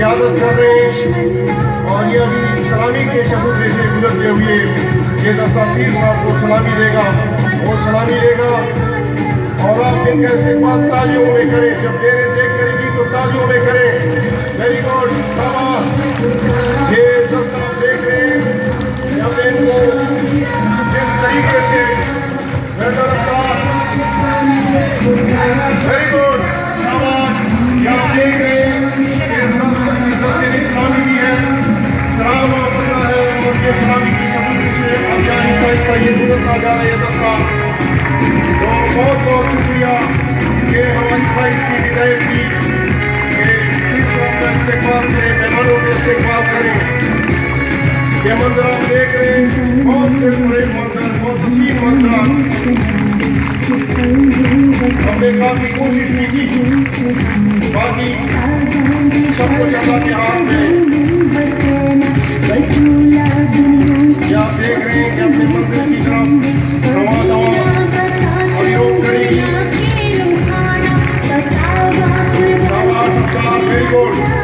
क्यादत कर रहे हैं और ये अभी सलामी के चबूतरे से गुजरते हुए ये दस्ता 30 को सलामी देगा, वो सलामी देगा और आप इनका इस्तेमाल तालियों में करें। जब देख करेगी तो तालियों में करें। वेरी गुड, शाबाश। ये दस्ता देख रहे हैं जब इनको जिस तरीके से वेरी गुड, शाबाश। आप देख रहे हैं इस्लामी भी है, सलाम होता है और ये इस्लामी की शबूत से अफगानिस्तान का ये गुजरता जा रहा है दस्ता। तो बहुत बहुत शुक्रिया कि हमारी ख्वाहिश की हिदायत की कि का इस्तेमाल करें, मेहमानों का इस्तेमाल करें। ये मंजर आप देख रहे हैं, बहुत बड़े मंजर, बहुत हसीन मंजर। हमने काफी कोशिश भी की, बाकी सब कुछ अल्लाह के हाथ में। आप देख रहे हैं कि अपने मंदिर की तरफ रवा दवा अभी रोक करेगी। Very good.